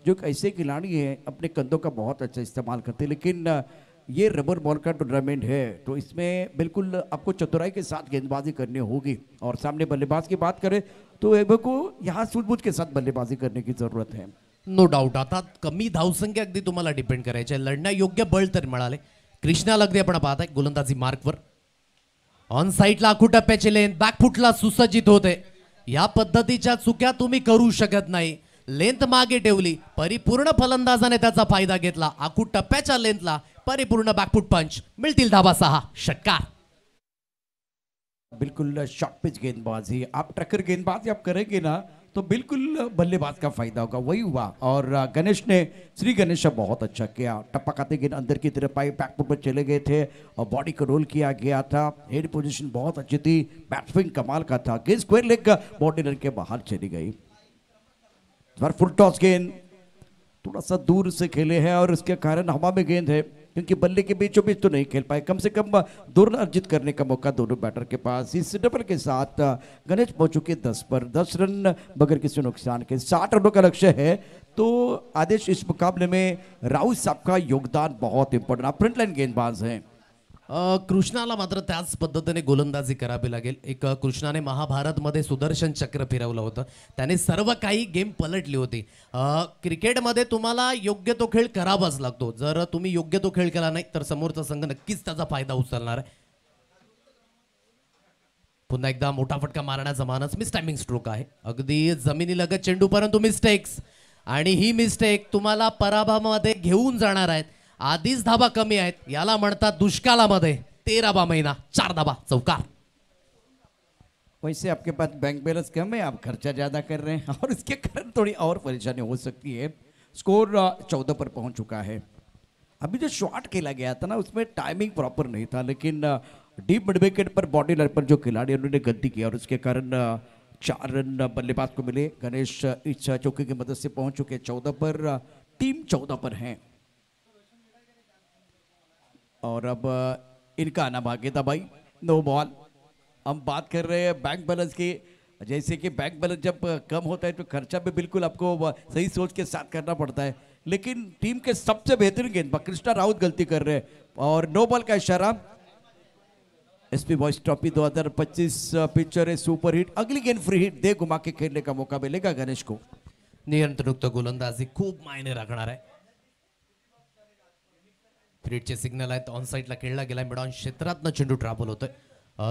जो एक ऐसे खिलाड़ी हैं अपने कंधों का बहुत अच्छा इस्तेमाल करते हैं, लेकिन ये रबर बॉल का टूर्नामेंट है तो इसमें बिल्कुल आपको चतुराई के साथ गेंदबाजी करनी होगी. और सामने बल्लेबाज की बात करें तो एबो को यहाँ सूझबूझ के साथ बल्लेबाजी करने की जरूरत है. No doubt. आता कमी धावसंख्या अगदी तुम्हाला डिपेंड करायचे, लढण्यायोग्य बळ तर मिळाले. कृष्णाला अगदी आपण पाहताय गोलंदाजी मार्कवर ऑन साईडला आखूटप्प्याची लेन बॅकफुटला सुसज्जित होते. या पद्धतीच्या चुक्या तुम्ही करू शकत नाही. लेंथ मागे ठेवली, परिपूर्ण फलंदाजाने त्याचा फायदा घेतला. आखूटप्प्याच्या लेंथला परिपूर्ण बॅकफुट पंच, मिळतील धाबा 6 षटकार. बिल्कुल शॉर्ट पिच गेंदबाजी, आप टक्कर गेंदबाजी आप करेंगे ना तो बिल्कुल बल्लेबाज का फायदा होगा. वही हुआ और गणेश ने, श्री गणेश बहुत अच्छा किया. टप्पा खाते गेंद अंदर की तरफ आई, बैकफुट पर चले गए थे और बॉडी को रोल किया गया था. हेड पोजीशन बहुत अच्छी थी, बैट्समैन कमाल का था. गेंद स्क्वायर लेग बॉडी लाइन के बाहर चली गई. फुल टॉस गेंद थोड़ा सा दूर से खेले हैं और इसके कारण हवा में गेंद है क्योंकि बल्ले के बीचों बीच तो नहीं खेल पाए. कम से कम 2 रन अर्जित करने का मौका दोनों बैटर के पास. इस डबल के साथ गणेश पहुंच चुके 10 पर, 10 रन बगैर किसी नुकसान के. 60 रनों का लक्ष्य है. तो आदेश, इस मुकाबले में राउत साहब का योगदान बहुत इंपॉर्टेंट. आप फ्रंट लाइन गेंदबाज हैं. कृष्णाला मात्र त्याच पद्धतीने गोलंदाजी करावी लागेल. कृष्णाने महाभारतमध्ये सुदर्शन चक्र फिरवलं होतं, त्याने सर्व काही गेम पलटली होती. क्रिकेटमध्ये तुम्हाला योग्य तो खेळ करावाच लागतो. जर तुम्ही योग्य तो खेळ केला नाही तर समोरचा संघ नक्कीच त्याचा फायदा उचलणार आहे. पुन्हा एकदा मोठा फटका मारण्याचा मानस. मिस टायमिंग स्ट्रोक आहे, अगदी जमिनीलगत चेंडू, परंतु मिस्टेक्स, आणि ही मिस्टेक तुम्हाला पराभवामध्ये घेऊन जाणार आहेत. आधीच धाबा कमी आहेत, याला म्हणतात दुष्काळामध्ये 13वा महिना, 4 धाबा, चौकार. वैसे आपके पास बैंक बैलेंस कम है, आप खर्चा ज़्यादा कर रहे हैं और इसके कारण थोड़ी और परेशानी हो सकती है. स्कोर 14 पर पहुंच चुका है. अभी जो शॉट खेला गया था ना उसमें टाइमिंग प्रॉपर नहीं था, लेकिन डीप मिड विकेट पर बॉडी लाइन पर जो खिलाड़ी उन्होंने गलती किया और उसके कारण 4 रन बल्लेबाज को मिले. गणेश इस चौके की मदद से पहुंच चुके 14 पर. टीम 14 पर हैं और अब इनका आना बाकी था भाई. No ball. हम बात कर रहे हैं बैंक बैलेंस की. जैसे कि बैंक बैलेंस जब कम होता है तो खर्चा भी बिल्कुल आपको सही सोच के साथ करना पड़ता है, लेकिन टीम के सबसे बेहतरीन गेंदबाज कृष्णा राउत गलती कर रहे हैं और नो बॉल का इशारा. एसपी बॉयज ट्रॉफी 2025 पिक्चर है सुपर हिट. अगली गेंद फ्री हिट दे घुमा के खेलने का मौका मिलेगा गणेश को. नियंत्रणयुक्त गोलंदाजी खूप मायने राखणार आहे. फ्रीडचे सिग्नल आहेत, ऑन साईडला खेळला गेला, मिड ऑन क्षेत्रातनं चेंडू ट्रॅव्हल होतोय.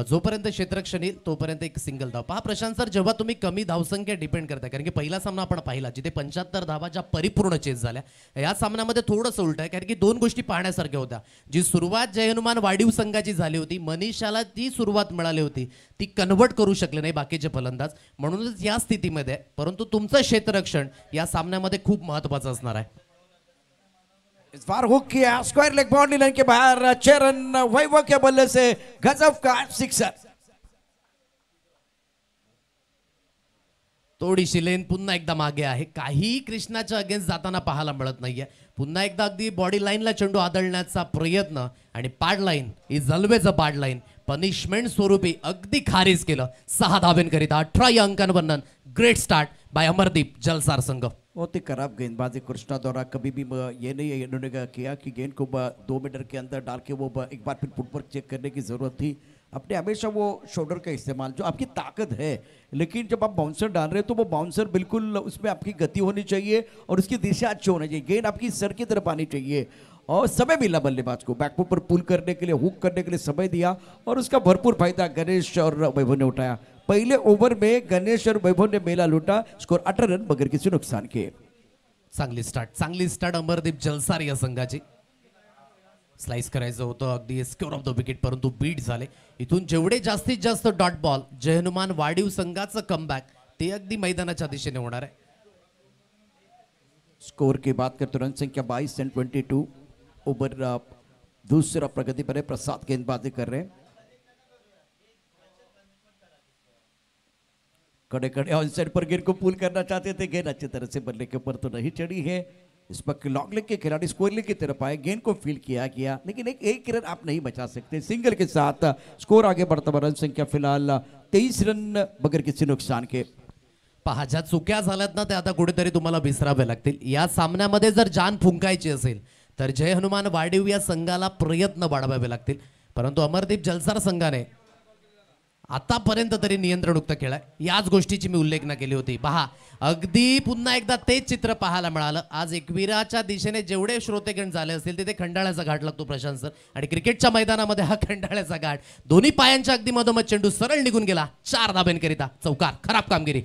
जोपर्यंत क्षेत्ररक्षण येईल तोपर्यंत एक सिंगल धाव. पहा प्रशांत सर, जेव्हा तुम्ही कमी धावसंख्या डिपेंड करताय, कारण की पहिला सामना आपण पाहिला जिथे 75 धावा ज्या परिपूर्ण चेस झाल्या, या सामन्यामध्ये थोडंसं उलट आहे, कारण की 2 गोष्टी पाहण्यासारख्या होत्या. जी सुरुवात जय हनुमान वाढीव संघाची झाली होती, मनीषाला ती सुरुवात मिळाली होती, ती कन्वर्ट करू शकले नाही बाकीचे फलंदाज, म्हणूनच या स्थितीमध्ये. परंतु तुमचं क्षेत्ररक्षण या सामन्यामध्ये खूप महत्त्वाचं असणार आहे. इस बार हुक किया, स्क्वायर लेग बाउंड्री लाइन के बाहर. 6 रन वैभव के बल्ले से गजब का सिक्सर. थोडीशी लेन पुन्हा एकदा मागे आहे, काही कृष्णाच्या अगेन्स्ट जाताना पाहायला मिळत नाहीये. पुन्हा एकदा अगदी बॉडी लाईनला चेंडू आदळण्याचा प्रयत्न, आणि पाड लाईन इज ऑलवेज अ पाड लाईन. पनिशमेंट स्वरूपी अगदी खारीज केलं. 6 धाब्यांकरिता 18 अंकांवर. Great start by Amardeep Jalsar संघ. बहुत ही खराब गेंदबाजी कृष्णा द्वारा. कभी भी ये नहीं इन्होंने किया कि गेंद को 2 मीटर के अंदर डाल के वो एक बार फिर फुटवर्क चेक करने की ज़रूरत थी. अपने हमेशा वो शोल्डर का इस्तेमाल जो आपकी ताकत है, लेकिन जब आप बाउंसर डाल रहे हैं तो वो बाउंसर बिल्कुल उसमें आपकी गति होनी चाहिए और उसकी दिशा अच्छी होनी चाहिए. गेंद आपकी सर की तरफ आनी चाहिए और समय मिला बल्लेबाज को बैकफुट पर पुल करने के लिए, हुक करने के लिए समय दिया और उसका भरपूर फायदा गणेश और वैभव ने उठाया. पहले ओवर में गणेश और वैभव ने मेला लूटा. स्कोर 18 रन बगैर किसी नुकसान के. चांगली स्टार्ट अमरदीप जलसार या संघाची. स्लाइस करायचं होतं अगदी स्क्वेअर ऑफ द विकेट, परंतु बीट झाले. इथून जेवढे जास्तीत जास्त डॉट बॉल जय हनुमान वाढीव संघाचं कमबॅक ते अगदी मैदानाच्या दिशेने होणार आहे. स्कोर की बात करते रन संख्या 22 एंड 22. ओवर दूसरा प्रगति पर है. प्रसाद गेंदबाजी कर रहे हैं. कड़े कड़े ऑन साइड पर गेंद को पुल करना चाहते थे, गेंद अच्छी तरह से बल्ले के ऊपर तो नहीं चढ़ी है. इस पर लॉन्ग लेग के खिलाड़ी स्कोर लेग की तरफ आए, गेंद को फील्ड किया, लेकिन एक रन आप नहीं बचा सकते. सिंगल के साथ स्कोर आगे बढ़ता हुआ. रन संख्या फिलहाल 23 रन बगैर किसी नुकसान के. पहा, ज्या चुक्या झाल्यात ना त्या आता कुठेतरी तुम्हाला विसराव्या लागतील. या सामन्यामध्ये जर जान फुंकायची असेल तर जय हनुमान वाढीव या संघाला प्रयत्न वाढवावे लागतील. परंतु अमरदीप जलसार संघाने आतापर्यंत तरी नियंत्रणयुक्त खेळ आहे. याच गोष्टीची मी उल्लेखना केली होती. पहा, अगदी पुन्हा एकदा तेच चित्र पाहायला मिळालं. आज एकविराच्या दिशेने जेवढे श्रोतेगण झाले असतील तिथे खंडाळ्याचा घाट लागतो प्रशांत सर, आणि क्रिकेटच्या मैदानामध्ये हा खंडाळ्याचा घाट. दोन्ही पायांच्या अगदी मधोमध चेंडू सरळ निघून गेला. 4 धाब्यांकरिता चौकार. खराब कामगिरी.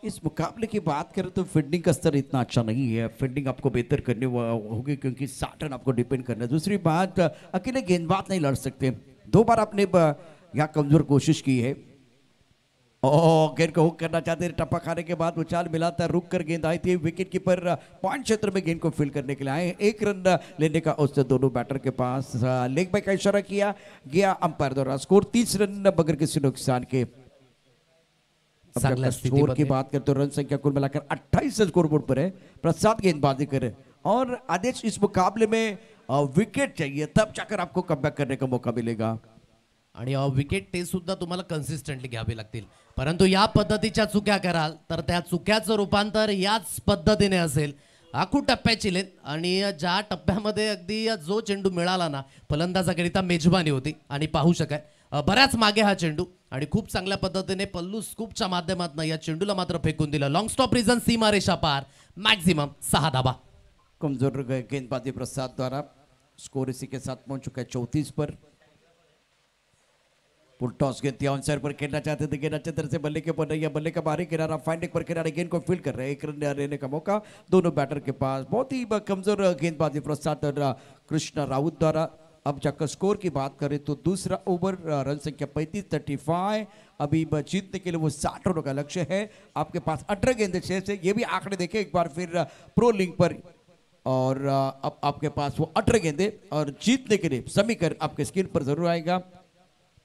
इस मुकाबले की बात करें तो फील्डिंग का स्तर इतना अच्छा नहीं है. फील्डिंग आपको बेहतर करनी होगी क्योंकि 60 रन आपको डिपेंड करना है. दूसरी बात, अकेले गेंदबाज नहीं लड़ सकते. 2 बार आपने यहाँ कमजोर कोशिश की है. गेंद को हुक करना चाहते थे, टप्पा खाने के बाद उछाल मिला था, रुक कर गेंद आई थी. विकेट कीपर पॉइंट क्षेत्र में गेंद को फील्ड करने के लिए आए. 1 रन लेने का अवसर दोनों बैटर के पास. लेग बाय का इशारा किया गया अंपायर द्वारा. स्कोर 30 रन बगैर किसी नुकसान के. स्कोर की बात करते तो रन संख्या कुल मिलाकर 28 स्कोर बोर्ड पर है. प्रसाद गेंदबाजी करे और आदेश इस मुकाबले में विकेट चाहिए, तब जाकर आपको कमबॅक करने का मौका मिलेगा. आणि विकेट ते सुद्धा तुम्हाला कन्सिस्टंटली घ्यावे लागतील. परंतु या पद्धतीच्या चुक्या कराल तर त्या चुक्याचं रूपांतर याच पद्धतीने असेल. आखू टप्प्याची लेन आणि ज्या टप्प्यामध्ये अगदी जो चेंडू मिळाला ना फलंदाजाकरिता मेजबानी होती आणि पाहू शकाय बऱ्याच मागे हा चेंडू आणि खूप चांगल्या पद्धतीने पल्लू स्कूपच्या माध्यमातून या चेंडूला मात्र फेकून दिलं. लॉंग स्टॉप रिझन सीमारेषा पार, मॅक्सिमम 6 धाबा. कमजोर गेंदबाजी प्रसाद द्वारा स्कोर इसी के साथ पहुंच चुका है 34 पर. फुल टॉस गेंद ऑन साइड पर खेलना चाहते थे, गेंद अच्छे तरह से बल्ले के ऊपर नहीं है, बल्ले का बाहरी किनारा फाइंडिंग पर किनारे गेंद को फील्ड कर रहे हैं. एक रन लेने का मौका दोनों बैटर के पास. बहुत ही कमजोर गेंदबाजी प्रसाद कृष्णा राउत द्वारा. अब जाकर स्कोर की बात करें तो दूसरा ओवर रन संख्या 35 अभी जीतने के लिए वो 60 रनों का लक्ष्य है. आपके पास 18 गेंदें शेष है. ये भी आंकड़े देखें एक बार फिर प्रो लिंक पर. और अब आपके पास वो 18 गेंदें और जीतने के लिए समीकरण आपके स्क्रीन पर जरूर आएगा.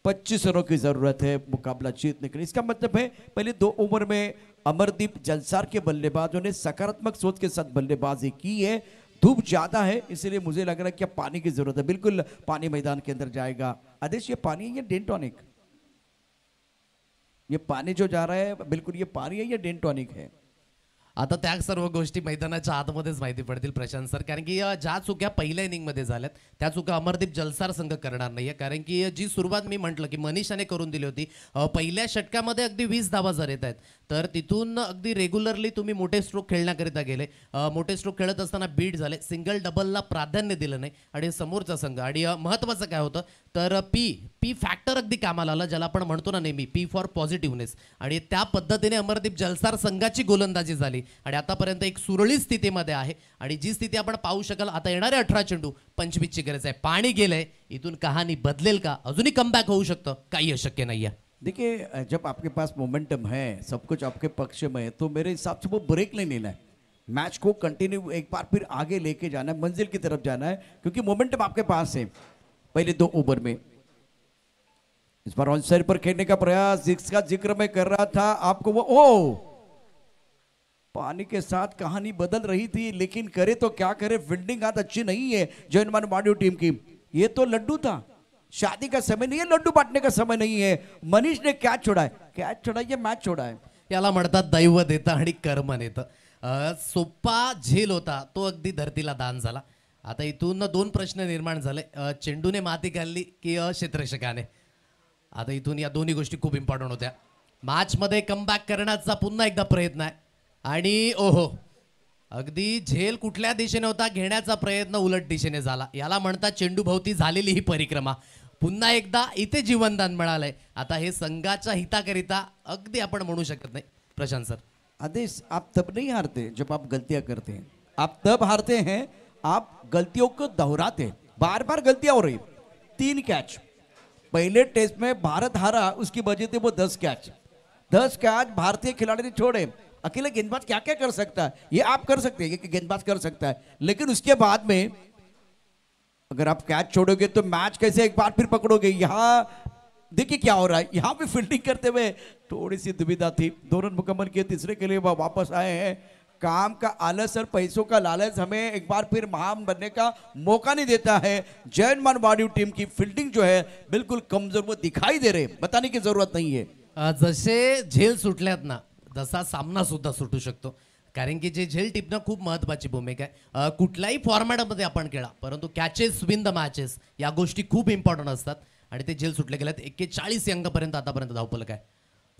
25 रनों की जरूरत है मुकाबला जीतने के लिए. इसका मतलब है पहले 2 ओवर में अमरदीप जलसार के बल्लेबाजों ने सकारात्मक सोच के साथ बल्लेबाजी की है. धूप ज्यादा है इसलिए मुझे लग रहा है कि अब पानी की जरूरत है. बिल्कुल पानी मैदान के अंदर जाएगा. आदेश, ये पानी है या डेन टॉनिक? ये पानी जो जा रहा है बिल्कुल ये पानी है या डेन टॉनिक है? आता त्या सर्व गोष्टी मैदानाच्या आतमध्येच माहिती पडतील प्रशांत सर, कारण की ज्या चुक्या पहिल्या इनिंगमध्ये झाल्यात त्या चुका अमरदीप जलसार संघ करणार नाहीये. कारण की जी सुरुवात मी म्हटलं की मनीषाने करून दिली होती, पहिल्या षटकामध्ये अगदी 20 धावा जर येत आहेत तर तिथून अगदी रेग्युलरली तुम्ही मोठे स्ट्रोक खेळण्याकरिता गेले. मोठे स्ट्रोक खेळत असताना बीट झाले, सिंगल डबलला प्राधान्य दिलं नाही आणि समोरचा संघ. आणि महत्त्वाचं काय होतं तर पी फॅक्टर अगदी कामाला आला, ज्याला आपण म्हणतो ना नेहमी पी फॉर पॉझिटिव्हनेस. आणि त्या पद्धतीने अमरदीप जलसार संघाची गोलंदाजी झाली आणि आतापर्यंत एक सुरळीत स्थितीमध्ये आहे. आणि जी स्थिती आपण पाहू शकाल आता येणारे 18 चेंडू 25 ची गरज आहे. पाणी गेलंय, इथून कहाणी बदलेल का? अजूनही कमबॅक होऊ शकतं, काही अशक्य नाहीये. देखिए जब आपके पास मोमेंटम है, सब कुछ आपके पक्ष में है, तो मेरे हिसाब से वो ब्रेक नहीं लेना है. मैच को कंटिन्यू एक बार फिर आगे लेके जाना है, मंजिल की तरफ जाना है, क्योंकि मोमेंटम आपके पास है. पहले 2 ओवर में इस बार ऑन साइड पर खेलने का प्रयास जिसका जिक्र मैं कर रहा था आपको, वो पानी के साथ कहानी बदल रही थी, लेकिन करे तो क्या करे, फील्डिंग आज अच्छी नहीं है जैनमान वाडियो टीम की. ये तो लड्डू था, शादी का समय नहीं है, लड्डू बांटने का समय नहीं है. मनीष ने कैच छोड़ा है, कैच छोड़ा है, मैच छोड़ा है. याला म्हणतात दैव देतं आणि कर्म नेतं. सोपा झेल होता तो अगदी धरतीला दान झाला. आता इथून 2 प्रश्न निर्माण झाले, चेंडूने माती घालली की क्षेत्ररक्षकाने. आता इथून या दोन्ही गोष्टी खूप इम्पॉर्टंट होत्या. मॅचमध्ये कमबॅक करण्याचा पुन्हा एकदा प्रयत्न आहे आणि ओहो, अगदी झेल कुठल्या दिशेने होता घेण्याचा प्रयत्न उलट दिशेने झाला. याला म्हणतात चेंडू भोवती झालेली ही परिक्रमा. पुन्हा एकदा इथे जीवनदान मिळालंय. आता हे संघाच्या हिताकरिता अगदी आपण म्हणू शकत नाही प्रशांत सर. आदेश, आप तब नहीं हारते जब आप गलतियां करते हैं. आप तब हारते हैं आप गलतियों को दोहराते हैं. बार बार गलतियां हो रही. 3 कैच पहले टेस्ट में भारत हारा, उसकी वजह थी वो 10 कैच. 10 कैच भारतीय खिलाड़ी ने छोड़े. अकेले गेंदबाज क्या क्या कर सकता है, ये आप कर सकते हैं, ये गेंदबाज कर सकता है, लेकिन उसके बाद में अगर आप कैच छोड़ोगे तो मैच कैसे एक बार फिर पकड़ोगे. यहाँ देखिए क्या हो रहा है, यहाँ पे फील्डिंग करते हुए थोड़ी सी दुविधा थी. 2 रन मुकम्मल किए, तीसरे के लिए वह वापस आए हैं. काम का आलस और पैसों का लालच हमें एक बार फिर महान बनने का मौका नहीं देता है. जैनमान वाडियो टीम की फील्डिंग जो है बिल्कुल कमजोर वो दिखाई दे रहे, बताने की जरूरत नहीं है. जसे झेल सुटल्यात ना तसा सामना सुद्धा सुटू शकतो. कारण की जे झेल टिपणं खूप महत्त्वाची भूमिका आहे. कुठल्याही फॉर्मॅटमध्ये आपण खेळा, परंतु कॅचेस विन द मॅचेस या गोष्टी खूप इम्पॉर्टंट असतात. आणि ते झेल सुटले गेल्यात. 41 अंकापर्यंत आतापर्यंत धावफलक आहे.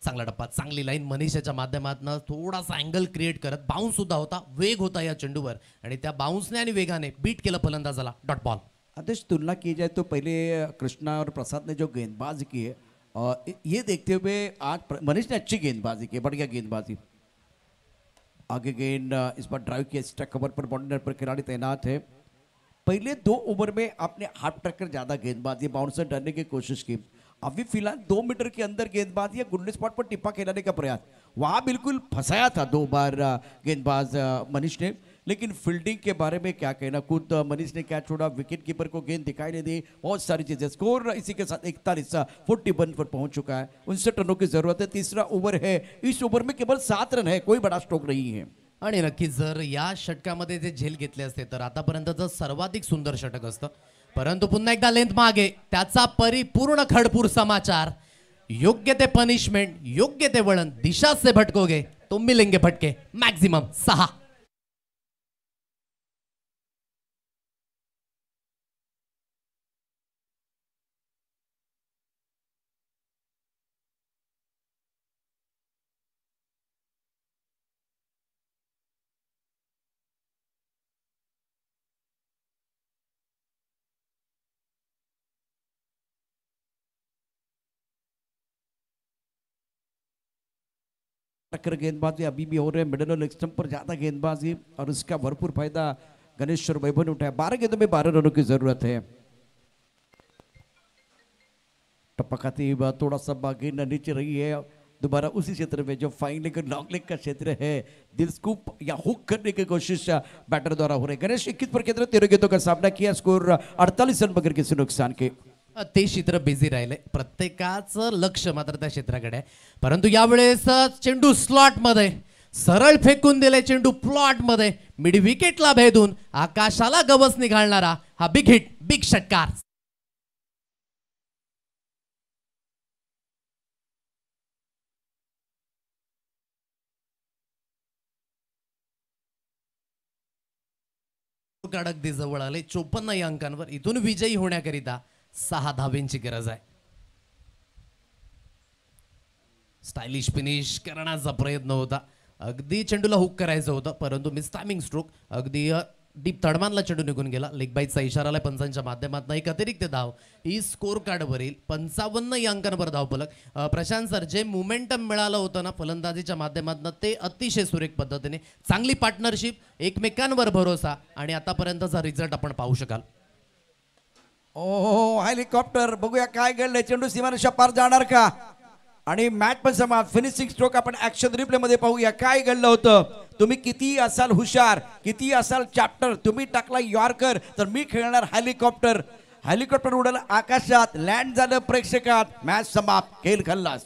चांगला टप्पा, चांगली लाईन मनीषाच्या माध्यमातून थोडासा अँगल क्रिएट करत बाउन्स सुद्धा होता, वेग होता या चेंडूवर आणि त्या बाउन्सने आणि वेगाने बीट केलं फलंदाजाला. Dot ball. आदेश, तुलना की जाए तो पहले कृष्णा और प्रसाद ने जो गेंदबाजी की है और ये देखते हुए आज मनीष ने अच्छी गेंदबाजी की, बढ़िया गेंदबाजी. आगे गेंद इस बार ड्राइव किया, एक्स्ट्रा कवर पर बॉर्डर पर खिलाड़ी तैनात है. पहले 2 ओवर में आपने हाफ टक्कर ज्यादा गेंदबाजी, बाउंसर डालने की कोशिश की. अभी फिलहाल 2 मीटर के अंदर गेंदबाजी या गुल्ले स्पॉट पर टिप्पा खिलाने का प्रयास, वहां बिल्कुल फंसाया था 2 बार गेंदबाज मनीष ने. लेकिन फील्डिंग के बारे में क्या कहना, खुद मनीष ने क्या छोड़ा, विकेट कीपर को गेंद दिखाई नहीं दी, बहुत सारी चीजें. स्कोर इसी के साथ 41 पर पहुंच चुका है. 59 रनों की जरूरत है. तीसरा ओवर है, इस ओवर में केवल 7 रन है, कोई बड़ा स्ट्रोक नहीं है. आणि नक्कीच जर या षटकामध्ये जे झेल घेतले असते तर आतापर्यंतचं सर्वाधिक सुंदर षटक असतं. परंतु पुन्हा एकदा लेंथ मागे, त्याचा परिपूर्ण खडपूर समाचार. योग्य ते पनिशमेंट, योग्य ते वळण, दिशा से भटकोगे तो मिलेंगे फटके. मॅक्सिमम 6. टक्कर गेंदबाजी अभी भी हो रहे हैं, मिडल और लेग स्टंप पर ज्यादा गेंदबाजी और उसका भरपूर फायदा गणेश और वैभव ने उठाया। 12 गेंदों में 12 रनों की जरूरत है। टपकाती थोड़ा सा गेंद नीचे रही है, दोबारा उसी क्षेत्र में जो फाइन लेग लॉन्ग लेग का क्षेत्र है, दिल स्कूप या हुक करने की कोशिश बैटर द्वारा हो रही है। गणेश 21 पर केंद्र 13 गेंदों का सामना किया, स्कोर 48 रन बगैर किसी नुकसान के। ते क्षेत्र बिझी राहिले, प्रत्येकाचं लक्ष मात्र त्या क्षेत्राकडे आहे. परंतु यावेळेस चेंडू स्लॉट मध्ये सरळ फेकून दिले, चेंडू प्लॉट मध्ये मिड विकेटला भेदून आकाशाला गवस निघालणारा हा बिग हिट, बिग षटकार. अगदी जवळ आले 54 या अंकांवर. इथून विजयी होण्याकरिता 6 धावेंची गरज आहे. स्टायलिश फिनिश करण्याचा प्रयत्न होता, अगदी चेंडूला हुक करायचं होतं परंतु मिस टायमिंग स्ट्रोक, अगदी डीप तडमानला चेंडू निघून गेला. लेग बाईटचा इशारा आला पंचांच्या माध्यमातून. एक अतिरिक्त धाव ही स्कोर कार्डवरील 55 या अंकांवर धावफलक. प्रशांत सर, जे मोमेंटम मिळालं होतं ना फलंदाजीच्या माध्यमातून ते अतिशय सुरेख पद्धतीने, चांगली पार्टनरशिप, एकमेकांवर भरोसा आणि आतापर्यंतचा रिझल्ट आपण पाहू शकाल. ओहो, हेलिकॉप्टर, बघूया काय घडलंय, चेंडू सीमारेषा पार जाणार का? आणि मॅच पण समाप्त. फिनिशिंग स्ट्रोक आपण ऍक्शन रिप्ले मध्ये पाहूया काय घडलं होतं. तुम्ही किती असाल हुशार, किती असाल चॅप्टर, तुम्ही टाकला यॉर्कर तर मी खेळणार हेलिकॉप्टर. हेलिकॉप्टर उडालं आकाशात, लँड झालं प्रेक्षकात, मॅच समाप्त, खेळ खल्लास.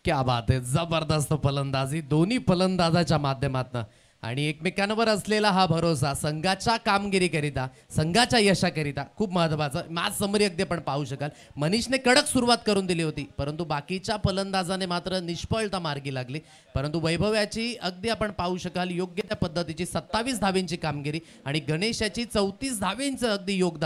क्या बात आहे, जबरदस्त फलंदाजी दोन्ही फलंदाजाच्या माध्यमातून आणि एकमेकांवर असलेला हा भरोसा संघाच्या कामगिरीकरिता, संघाच्या यशाकरिता खूप महत्त्वाचा. मॅच समरी अगदी आपण पाहू शकाल. मनीषने कडक सुरुवात करून दिली होती परंतु बाकीच्या फलंदाजाने मात्र निष्फळता मार्गी लागली. परंतु वैभव्याची अगदी आपण पाहू शकाल योग्य त्या पद्धतीची 27 धावेंची कामगिरी आणि गणेशाची 34 धावेंचं अगदी योगदान.